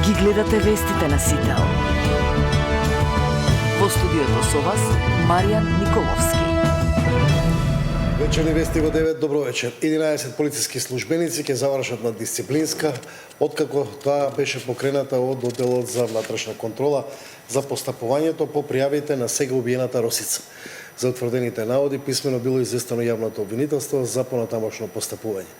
Ги гледате вестите на Сител. Во студиото со вас Маријан Николовски. Вечерни вести во 9, добро вечер. 11 полициски службеници ќе завршат на дисциплинска, откако тоа беше покрената од одделот за внатрешна контрола за постапувањето по пријавите на сега убиената Росица. За утврдените наводи писмено било известено јавното обвинителство за понатамошно постапување.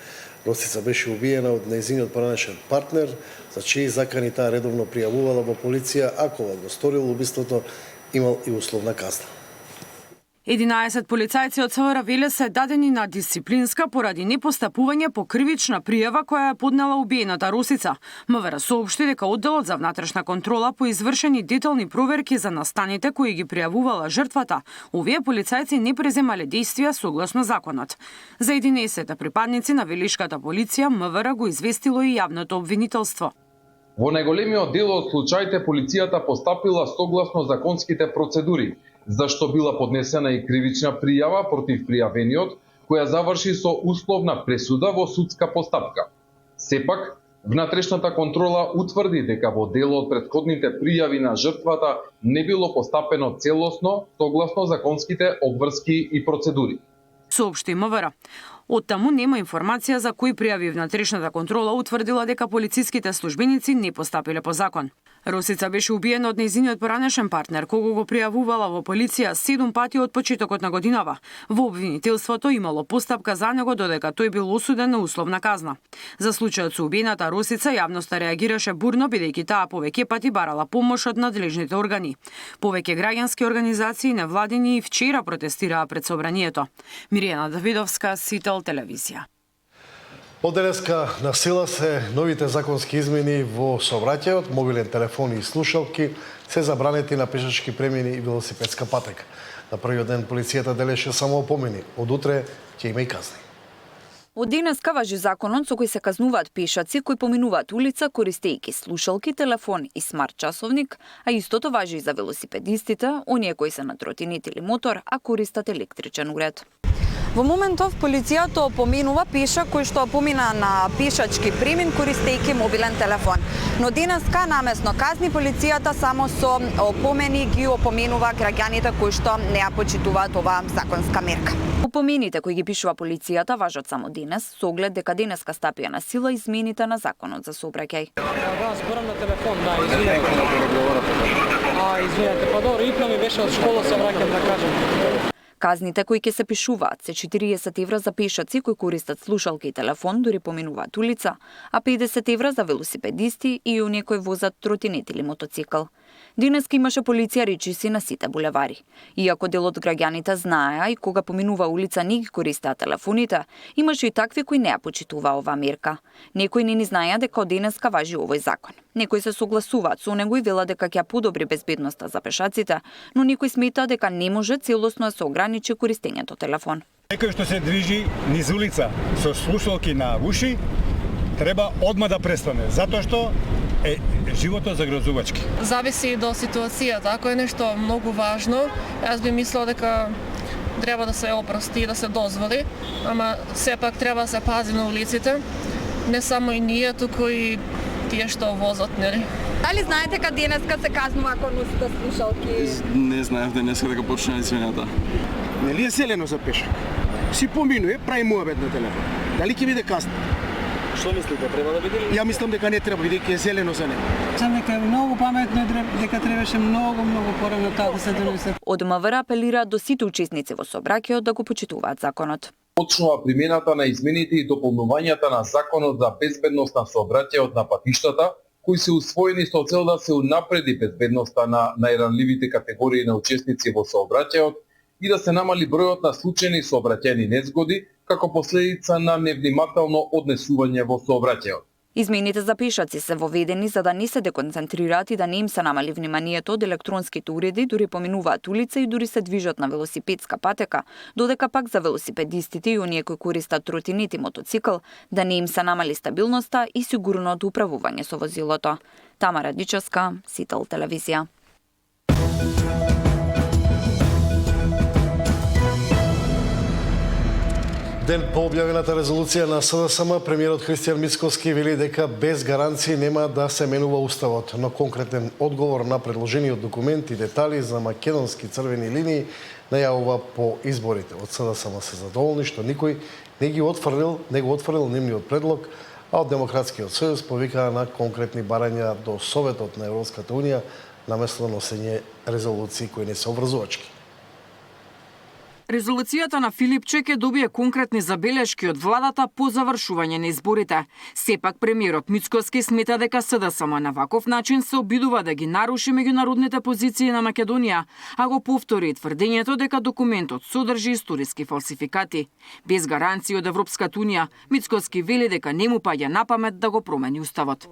Росица беше убиена од нејзиниот поранешен партнер, за чии закани таа редовно пријавувала во полиција, а кога го сторил убиството имал и условна казна. 11 полицајци од СВР Велес се дадени на дисциплинска поради непостапување по кривична пријава која ја поднела убиената Росица. МВР соопшти дека одделот за внатрешна контрола по извршени детални проверки за настаните кои ги пријавувала жртвата, овие полицајци не преземале действија согласно законот. За 11 припадници на Велишката полиција МВР го известило и јавното обвинителство. Во најголемиот дел од случаите полицијата постапила согласно законските процедури, зашто била поднесена и кривична пријава против пријавениот, која заврши со условна пресуда во судска постапка. Сепак, внатрешната контрола утврди дека во дел од претходните пријави на жртвата не било постапено целосно согласно законските обврски и процедури. Соопшти МВР. Оттаму нема информација за кои пријави внатрешната контрола утврдила дека полициските службеници не постапиле по закон. Росица беше убиена од нејзиниот поранешен партнер, кого го пријавувала во полиција 7 пати од почетокот на годинава. Во обвинителството имало постапка за него додека тој бил осуден на условна казна. За случајот со убиената Росица јавноста реагираше бурно бидејќи таа повеќе пати барала помош од надлежните органи. Повеќе граѓански организации невладини и вчера протестираа пред собранието. Миријана Давидовска, Сител телевизија. Од денеска на сила се новите законски измени во сообраќајот, мобилен телефон и слушалки се забранети на пешачки премини и велосипедска патека. На првиот ден полицијата делеше само опомени, од утре ќе има и казни. Од денеска важи законот со кој се казнуваат пешаци кои поминуваат улица користејќи слушалки, телефон и смарт часовник, а истото важи и за велосипедистите, оние кои се на тротинет или мотор, а користат електричен уред. Во моментов полицијата опоменува пешак кој што помина на пешачки премин користејќи мобилен телефон. Но денеска намесно казни полицијата само со опомени ги опоменува граѓаните кои што не ја почитуваат оваа законска мерка. Опомените кои ги пишува полицијата важат само денес, со оглед дека денеска стапија на сила измените на законот за сообраќај. Да, зборам на телефон, да, извинете. Извинете, па добро, ипна ми беше од школа, се враќам да кажам. Казните кои ќе се пишуваат се 40 евра за пешаци кои користат слушалки и телефон дури поминуваат улица, а 50 евра за велосипедисти и оние кои возат тротинет или мотоцикл. Денеска имаше полиција речиси на сите булевари. Иако дел од граѓаните знаеа и кога поминува улица не ги користеа телефоните, имаше и такви кои не ја почитуваа оваа мерка. Некои не ни знаеа дека од денеска важи овој закон. Некои се согласуваат со него и велат дека ќе подобри безбедноста за пешаците, но некои сметаат дека не може целосно да се ограничи користењето телефон. Некој што се движи низ улица со слушалки на уши, треба одма да престане, затоа што е животот загрозувачки. Зависи до ситуацијата, ако е нешто многу важно, јас би мислела дека треба да се опрости и да се дозволи, ама сепак треба да се пази на улиците, не само и ние, туку и тие што возат, нели? Дали знаете дека денеска се казнува ако носите слушалки? Не знаев денеска дека почна измената. Нели е селено за пешак? Си поминуе, прави муабет на телефон. Дали ќе биде казна? Што мислите, треба да биде? Ја мислам дека не треба, бидејќи е зелено за него. Сам дека е многу паметно, дека требаше многу порано таа да се донесе. Од МВР апелира до сите учесници во сообраќајот да го почитуваат законот. Почнува примената на измените и дополнувањата на Законот за безбедност на сообраќајот на патиштата, кои се усвоени со цел да се унапреди безбедноста на најранливите категории на учесници во сообраќајот и да се намали бројот на случајни сообраќајни незгоди како последица на невнимателно однесување во сообраќајот. Измените за пешаци се воведени за да не се деконцентрираат и да не им се намали вниманието од електронските уреди, дури поминуваат улица и дури се движат на велосипедска патека, додека пак за велосипедистите и оние кои користат тротинет и мотоцикл, да не им се намали стабилноста и сигурното управување со возилото. Тамара Дичевска, Сител телевизија. Ден по објавената резолуција на СДСМ, премиерот Христијан Мицковски вели дека без гаранции нема да се менува уставот, но конкретен одговор на предложениот документ и детали за македонски црвени линии најавува по изборите. Од СДСМ се задоволни што никој не го отфрлил нивниот предлог, а од Демократскиот сојуз повикаа на конкретни барања до Советот на Европската унија наместо носење резолуции кои не се обврзувачки. Резолуцијата на Филипче ќе добие конкретни забелешки од владата по завршување на изборите. Сепак премиерот Мицковски смета дека СДСМ на ваков начин се обидува да ги наруши меѓународните позиции на Македонија, а го повтори тврдењето дека документот содржи историски фалсификати. Без гаранции од Европската унија, Мицковски вели дека не му паѓа на памет да го промени уставот.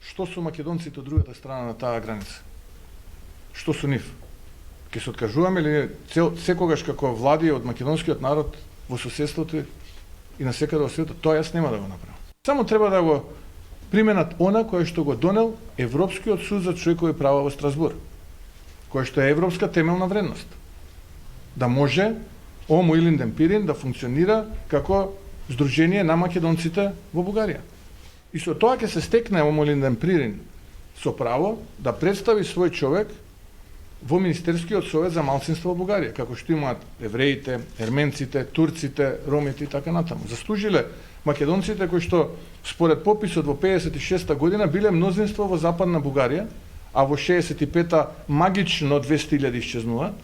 Што со македонците од другата страна на таа граница? Што со нив? Ке се откажуваме ли секогаш како влади од македонскиот народ во соседството и насекаде во светот? Тоа јас нема да го направам. Само треба да го применат она кое што го донел Европскиот суд за човекови права во Страсбур, кое што е европска темелна вредност. Да може Омо Илинден Пирин да функционира како здружение на македонците во Бугарија. И со тоа ќе се стекне Омо Илинден Пирин со право да представи свој човек во Министерскиот совет за малцинство во Бугарија, како што имаат евреите, ерменците, турците, ромите и така натаму. Заслужиле македонците кои што според пописот во 56 година биле мнозинство во Западна Бугарија, а во 65-та магично 200.000 исчезнуваат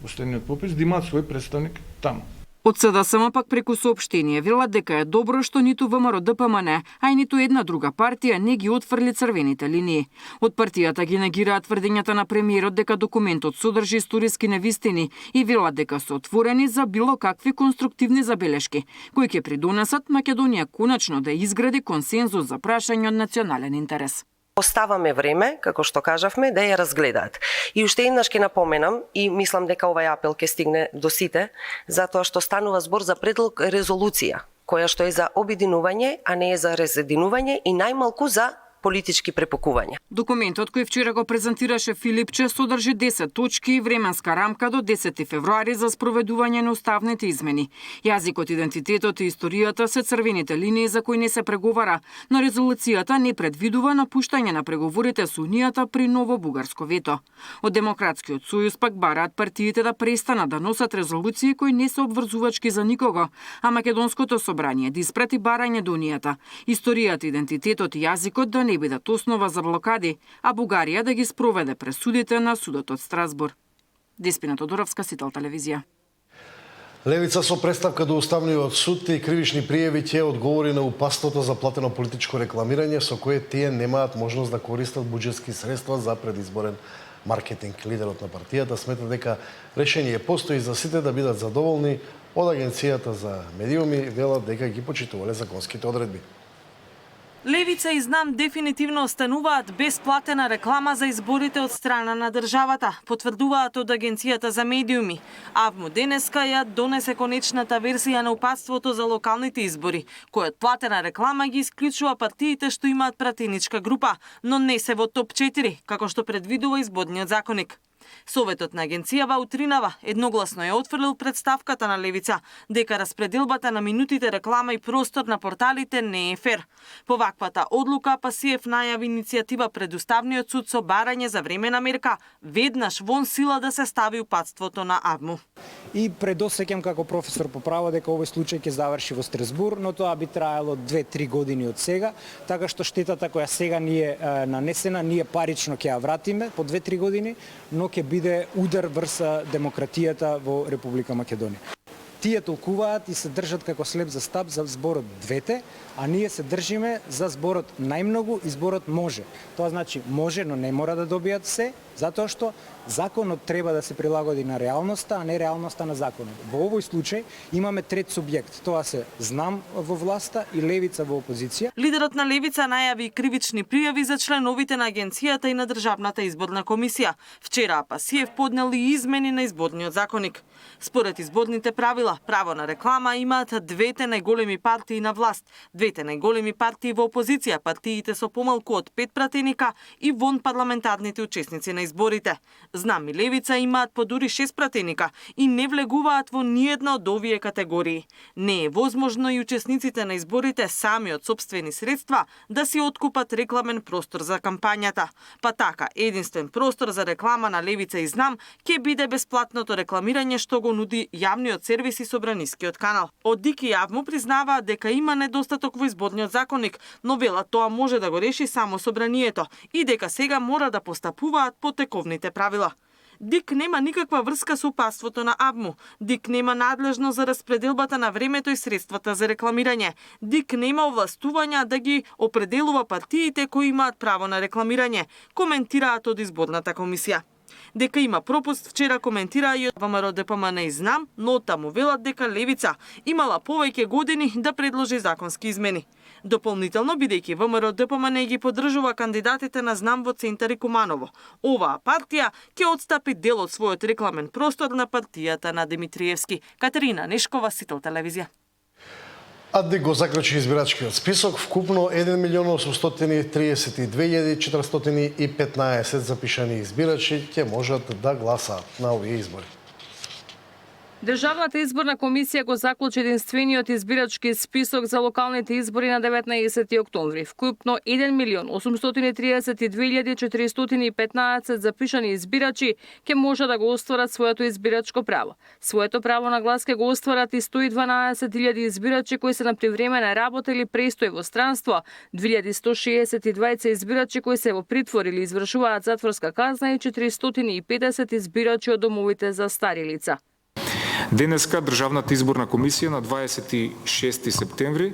во следниот попис, да имаат свој представник таму. Од СДСМ пак преку соопштение велат дека е добро што ниту ВМРО ДПМН, а и ниту една друга партија не ги отфрли црвените линии. Од партијата ги негираат тврдењата на премиерот дека документот содржи историски невистини и велат дека се отворени за било какви конструктивни забелешки, кои ќе придонесат Македонија конечно да изгради консензус за прашање од национален интерес. Оставаме време, како што кажавме, да ја разгледаат. И уште еднаш ќе напоменам и мислам дека овај апел ќе стигне до сите, затоа што станува збор за предлог резолуција, која што е за обединување, а не е за разединување и најмалку за политички препокувања. Документот кој вчера го презентираше Филипче содржи 10 точки и временска рамка до 10 февруари за спроведување на уставните измени. Јазикот, идентитетот и историјата се црвените линии за кои не се преговара, но резолуцијата не предвидува напуштање на преговорите со Унијата при ново бугарско вето. Од Демократскиот сојуз пак бараат партиите да престанат да носат резолуции кои не се обврзувачки за никого, а Македонското собрание да испрати барање до Унијата, историјата, идентитетот и јазикот да не бидат основа за блокади, а Бугарија да ги спроведе пресудите на судот од Страсбур. Деспина Тодоровска, Сител телевизија. Левица со представка до Уставниот суд и кривични пријави ќе одговори на упатството за платено политичко рекламирање со кое тие немаат можност да користат буџетски средства за предизборен маркетинг. Лидерот на партијата смета дека решение постои за сите да бидат задоволни. Од Агенцијата за медиуми велат дека ги почитувале законските одредби. Левица и Знам дефинитивно остануваат без платена реклама за изборите од страна на државата, потврдуваат од Агенцијата за медиуми. АВМУ денеска ја донесе конечната версија на упатството за локалните избори, којот платена реклама ги исклучува партиите што имаат пратеничка група, но не се во топ 4, како што предвидува изборниот законник. Советот на агенцијава утринава едногласно ја отфрлил представката на Левица дека распределбата на минутите реклама и простор на порталите не е фер. По ваквата одлука Пасиев најави иницијатива пред Уставниот суд со барање за времена мерка веднаш вон сила да се стави упатството на АВМУ. И предосеќам како професор по право дека овој случај ќе заврши во Страсбур, но тоа би траело 2-3 години од сега, така што штетата која сега ни е нанесена, ние парично ќе ја вратиме по 2-3 години, но ќе биде удар врз демократијата во Република Македонија. Тие толкуваат и се држат како слеп за стап за зборот двете, а ние се држиме за зборот најмногу и зборот може. Тоа значи може, но не мора да добијат се, затоа што законот треба да се прилагоди на реалноста, а не реалноста на законот. Во овој случај имаме трет субјект, тоа се Знам во власта и Левица во опозиција. Лидерот на Левица најави кривични пријави за членовите на агенцијата и на Државната изборна комисија. Вчера Пасиев поднел и измени на изборниот законник. Според изборните правила, правила. Право на реклама имаат двете најголеми партии на власт, двете најголеми партии во опозиција, партиите со помалку од 5 пратеника и вон парламентарните учесници на изборите. Знам и левица имаат по дури 6 пратеника и не влегуваат во ниедна од овие категории. Не е возможно и учесниците на изборите сами од сопствени средства да си откупат рекламен простор за кампањата. Па така, единствен простор за реклама на левица и Знам ќе биде бесплатното рекламирање што го нуди јавниот сервис и собранискиот канал. Од ДИК и АВМУ признаваат дека има недостаток во изборниот законник, но велат тоа може да го реши само собранието и дека сега мора да постапуваат по тековните правила. ДИК нема никаква врска со упатството на АВМУ. ДИК нема надлежност за распределбата на времето и средствата за рекламирање. ДИК нема овластувања да ги определува партиите кои имаат право на рекламирање, коментираат од изборната комисија. Дека има пропуст вчера коментираа и од ВМРО ДПМН и Знам, но таму велат дека левица имала повеќе години да предложи законски измени. Дополнително, бидејќи ВМРО ДПМН ги поддржува кандидатите на Знам во Центар и Куманово, оваа партија ќе отстапи дел од својот рекламен простор на партијата на Димитриевски. Катерина Нешкова, Сител телевизија. АДДИК го заклучи избирачкиот список, вкупно 1.832.415 запишани избирачи ќе можат да гласаат на овие избори. Државната изборна комисија го заклучи единствениот избирачки список за локалните избори на 19 октомври. Вкупно 1.832.415 запишани избирачи ќе може да го остварат своето избирачко право. Своето право на глас ќе го остварат и 112.000 избирачи кои се на привремена работа или престој во странство, 2.162 избирачи кои се во притвор или извршуваат затворска казна и 450 избирачи од домовите за стари лица. Денеска Државната изборна комисија на 26 септември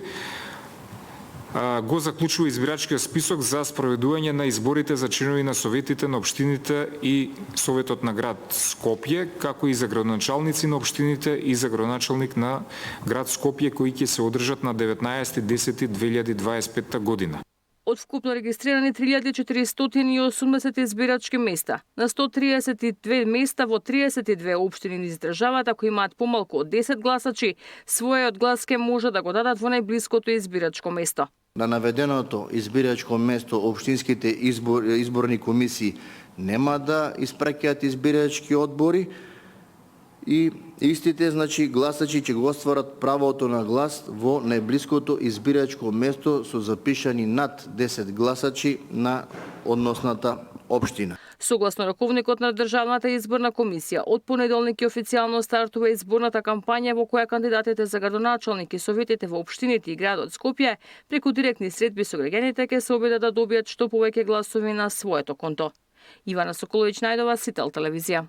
го заклучува избирачкиот список за спроведување на изборите за членови на советите на општините и Советот на град Скопје, како и за градоначалници на општините и за градоначалник на град Скопје кои ќе се одржат на 19.10.2025 година. Од вкупно регистрирани 3480 избирачки места, на 132 места во 32 општини низ државата кои имаат помалку од 10 гласачи, својот глас ќе може да го дадат во најблиското избирачко место. На наведеното избирачко место општинските изборни комисии нема да испраќаат избирачки одбори и истите, гласачи ќе го остварат правото на глас во најблиското избирачко место со запишани над 10 гласачи на односната општина. Согласно раковникот на Државната изборна комисија, од понеделник официјално стартува изборната кампања во која кандидатите за градоначалник и советите во општините и градот Скопје преку директни средби со граѓаните ќе се обидат да добијат што повеќе гласови на своето конто. Ивана Соколовиќ, Најдова, Сител телевизија.